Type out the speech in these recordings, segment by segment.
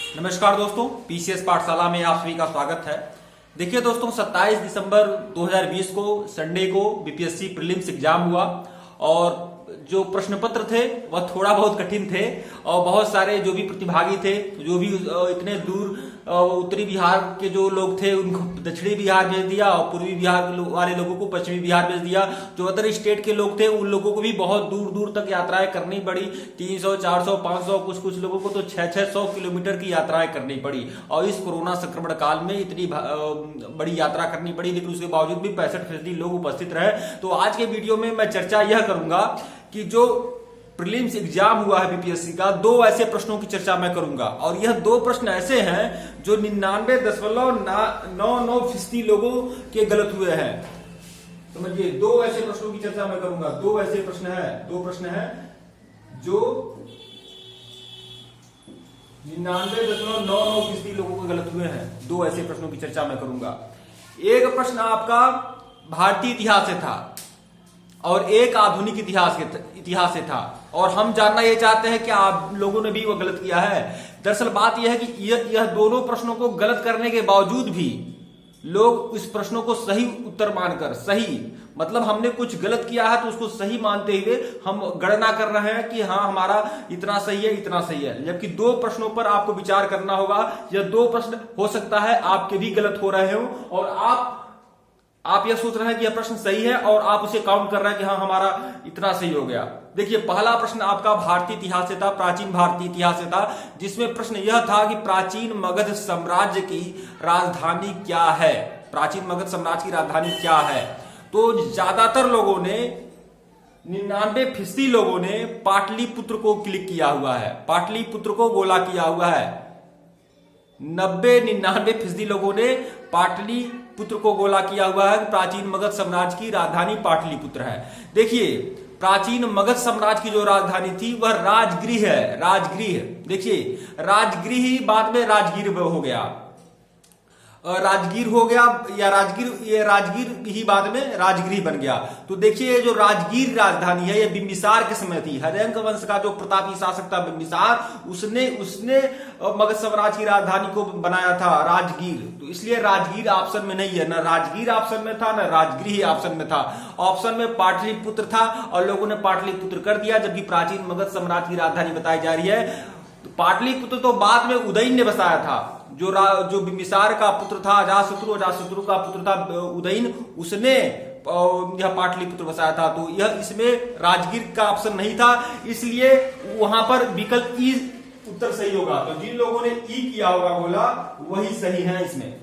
नमस्कार दोस्तों, पीसीएस पाठशाला में आप सभी का स्वागत है। देखिए दोस्तों, 27 दिसंबर 2020 को संडे को बीपीएससी प्रीलिम्स एग्जाम हुआ और जो प्रश्न पत्र थे वह थोड़ा बहुत कठिन थे और बहुत सारे जो भी प्रतिभागी थे, जो भी इतने दूर उत्तरी बिहार के जो लोग थे उनको दक्षिणी बिहार भेज दिया और पूर्वी बिहार वाले लोगों को पश्चिमी बिहार भेज दिया। जो अदर स्टेट के लोग थे उन लोगों को भी बहुत दूर दूर तक यात्राएं करनी पड़ी। 300, 400, 500, कुछ लोगों को तो 600 किलोमीटर की यात्राएं करनी पड़ी और इस कोरोना संक्रमण काल में इतनी बड़ी यात्रा करनी पड़ी, लेकिन उसके बावजूद भी 65% लोग उपस्थित रहे। तो आज के वीडियो में मैं चर्चा यह करूंगा कि जो प्रीलिम्स एग्जाम हुआ है बीपीएससी का, दो ऐसे प्रश्नों की चर्चा मैं करूंगा और यह दो प्रश्न ऐसे हैं जो 99.99% लोगों के गलत हुए हैं। समझिए, दो ऐसे प्रश्नों की चर्चा मैं करूंगा। दो ऐसे प्रश्न है जो 99.99% लोगों के गलत हुए हैं। दो ऐसे प्रश्नों की चर्चा मैं करूंगा। एक प्रश्न आपका भारतीय इतिहास से था और एक आधुनिक इतिहास से था और हम जानना ये चाहते हैं कि आप लोगों ने भी वो गलत किया है। दरअसल बात यह है कि यह दोनों प्रश्नों को गलत करने के बावजूद भी लोग इस प्रश्नों को सही उत्तर मानकर, सही मतलब हमने कुछ गलत किया है तो उसको सही मानते हुए हम गणना कर रहे हैं कि हाँ हमारा इतना सही है, इतना सही है। जबकि दो प्रश्नों पर आपको विचार करना होगा। यह दो प्रश्न हो सकता है आपके भी गलत हो रहे हो और आप यह सोच रहे हैं कि यह प्रश्न सही है और आप उसे काउंट कर रहे हैं कि हाँ हमारा इतना सही हो गया। देखिए, पहला प्रश्न आपका भारतीय इतिहास से था, प्राचीन भारतीय इतिहास से था, जिसमें प्रश्न यह था कि प्राचीन मगध साम्राज्य की राजधानी क्या है। प्राचीन मगध साम्राज्य की राजधानी क्या है? तो ज्यादातर लोगों ने 99% लोगों ने पाटलिपुत्र को क्लिक किया हुआ है, पाटलिपुत्र को गोला किया हुआ है। 99% लोगों ने पाटलिपुत्र को गोला किया हुआ है। प्राचीन मगध साम्राज्य की राजधानी पाटलिपुत्र है। देखिए, प्राचीन मगध साम्राज्य की जो राजधानी थी वह राजगृह है, राजगृह। देखिए, राजगृह बाद में राजगीर हो गया, राजगीर हो गया या राजगीर ही बाद में राजगृह बन गया। तो देखिए, जो राजगीर राजधानी है यह बिंबिसार के समय थी। हर्यंक वंश का जो प्रतापी शासक था बिंबिसार, उसने मगध साम्राज्य की राजधानी को बनाया था राजगीर। तो इसलिए राजगीर ऑप्शन में नहीं है, ना राजगीर ऑप्शन में था, ना राजगृह ऑप्शन में था। ऑप्शन में पाटलिपुत्र था और लोगों ने पाटलिपुत्र कर दिया, जबकि प्राचीन मगध साम्राज्य की राजधानी बताई जा रही है। तो पाटलिपुत्र तो बाद में उदयन ने बसाया था। जो बिंबिसार का पुत्र था, अजातशत्रु का पुत्र था उदयन, उसने यह पाटलिपुत्र बसाया था। तो यह इसमें राजगीर का ऑप्शन नहीं था, इसलिए वहां पर विकल्प ई उत्तर सही होगा। तो जिन लोगों ने ई किया होगा बोला वही सही है इसमें।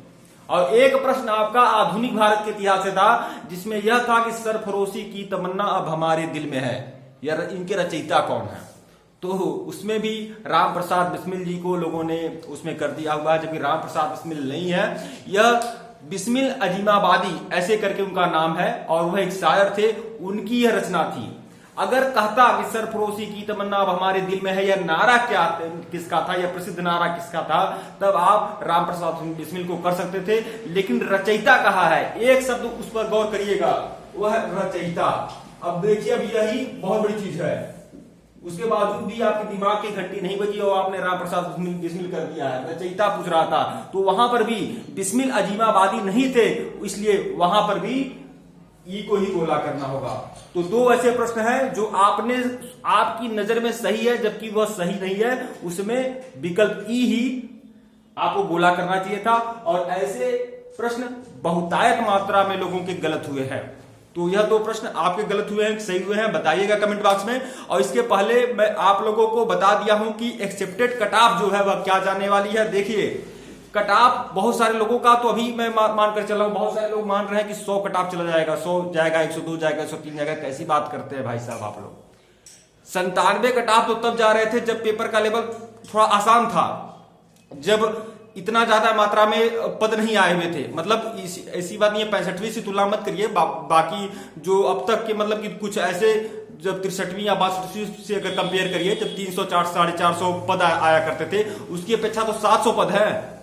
और एक प्रश्न आपका आधुनिक भारत के इतिहास से था, जिसमें यह था कि सरफरोशी की तमन्ना अब हमारे दिल में है। यह इनके रचयिता कौन है? तो उसमें भी राम प्रसाद बिस्मिल जी को लोगों ने उसमें कर दिया हुआ है, जबकि राम प्रसाद बिस्मिल नहीं है। यह बिस्मिल अजीमाबादी ऐसे करके उनका नाम है और वह एक शायर थे, उनकी यह रचना थी। अगर कहता कि सरफरोशी की तमन्ना अब हमारे दिल में है, यह नारा किसका था, यह प्रसिद्ध नारा किसका था, तब आप राम प्रसाद बिस्मिल को कर सकते थे। लेकिन रचयिता कहा है, एक शब्द उस पर गौर करिएगा, वह रचयिता। अब देखिए, अब यही बहुत बड़ी चीज है, उसके बावजूद भी आपके दिमाग की घंटी नहीं बजी और आपने राम प्रसाद बिस्मिल कर दिया है। रचयिता पूछ रहा था, तो वहां पर भी बिस्मिल अजीमाबादी नहीं थे, इसलिए वहां पर भी ई को ही गोला करना होगा। तो दो ऐसे प्रश्न हैं जो आपकी नजर में सही है जबकि वह सही नहीं है, उसमें विकल्प ई ही आपको गोला करना चाहिए था। और ऐसे प्रश्न बहुतायत मात्रा में लोगों के गलत हुए हैं। तो यह दो प्रश्न आपके गलत हुए हैं, सही हुए हैं, बताइएगा कमेंट बॉक्स में। और इसके पहले मैं आप लोगों को बता दिया हूं कि एक्सेप्टेड कट ऑफ जो है वह क्या जाने वाली है। देखिए, कट ऑफ बहुत सारे लोगों का, तो अभी मैं मानकर चल रहा हूं, बहुत सारे लोग मान रहे हैं कि 100 कट ऑफ चला जाएगा, 100 जाएगा, 102 जाएगा, 103 जाएगा। कैसी बात करते हैं भाई साहब आप लोग। 97 कट ऑफ तो तब जा रहे थे जब पेपर का लेवल थोड़ा आसान था, जब इतना ज्यादा मात्रा में पद नहीं आए हुए थे। मतलब ऐसी बात नहीं है, 65वीं से तुलना मत करिए, बाकी जो अब तक के मतलब कि कुछ ऐसे जब 63वीं या 62वीं से अगर कंपेयर करिए, जब 300, 400, 450 पद आया करते थे, उसकी अपेक्षा तो 700 पद है।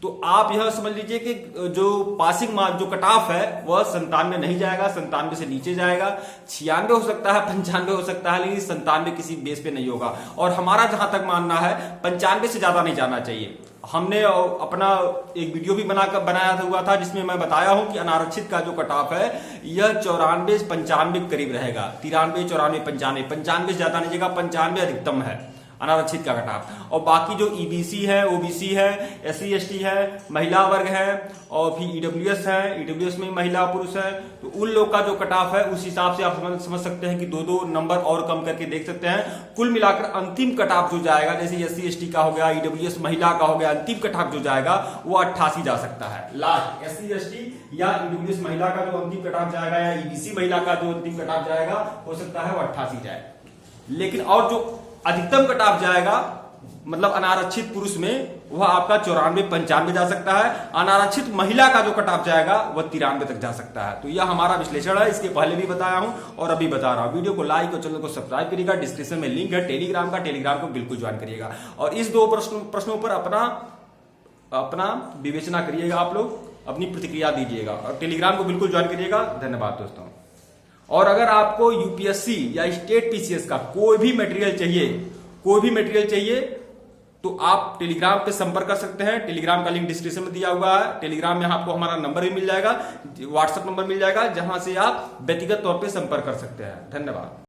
तो आप यह समझ लीजिए कि जो पासिंग मार्क जो कट ऑफ है वह 97 नहीं जाएगा, 97 से नीचे जाएगा। 96 हो सकता है, 95 हो सकता है, लेकिन 97 किसी बेस पे नहीं होगा। और हमारा जहां तक मानना है 95 से ज्यादा नहीं जाना चाहिए। हमने अपना एक वीडियो भी बनाया हुआ था जिसमें मैं बताया हूं कि अनारक्षित का जो कट ऑफ है यह 94-95 के करीब रहेगा। 93, 94, 95, 95 ज्यादा नहीं जाएगा, 95 अधिकतम है अनारक्षित का कट ऑफ। और बाकी जो ईबीसी है, ओबीसी है, एससी एसटी है, महिला वर्ग है और फिर ईडब्ल्यूएस है, ईडब्ल्यूएस में महिला पुरुष है, तो उन लोग का जो कट ऑफ है उस हिसाब से आप समझ सकते हैं कि 2-2 नंबर और कम करके देख सकते हैं। कुल मिलाकर अंतिम कट ऑफ जो जाएगा, जैसे एससी एसटी का हो गया, ईडब्ल्यूएस महिला का हो गया, अंतिम कट ऑफ जो जाएगा वो 88 जा सकता है। लास्ट एससी एसटी या ईडब्ल्यूएस महिला का जो अंतिम कट ऑफ जाएगा या ईबीसी महिला का जो अंतिम कट ऑफ जाएगा हो सकता है वो 88 जाए। लेकिन और जो अधिकतम कट ऑफ जाएगा मतलब अनारक्षित पुरुष में वह आपका 94-95 जा सकता है। अनारक्षित महिला का जो कट ऑफ जाएगा वह 93 तक जा सकता है। तो यह हमारा विश्लेषण है, इसके पहले भी बताया हूं और अभी बता रहा हूं। वीडियो को लाइक और चैनल को सब्सक्राइब करिएगा। डिस्क्रिप्शन में लिंक है टेलीग्राम का, टेलीग्राम को बिल्कुल ज्वाइन करिएगा। और इस 2 प्रश्नों पर अपना विवेचना करिएगा, आप लोग अपनी प्रतिक्रिया दीजिएगा और टेलीग्राम को बिल्कुल ज्वाइन करिएगा। धन्यवाद दोस्तों। और अगर आपको यूपीएससी या स्टेट पीसीएस का कोई भी मटेरियल चाहिए तो आप टेलीग्राम पे संपर्क कर सकते हैं। टेलीग्राम का लिंक डिस्क्रिप्शन में दिया हुआ है। टेलीग्राम में आपको हमारा नंबर भी मिल जाएगा, व्हाट्सएप नंबर मिल जाएगा, जहां से आप व्यक्तिगत तौर पे संपर्क कर सकते हैं। धन्यवाद।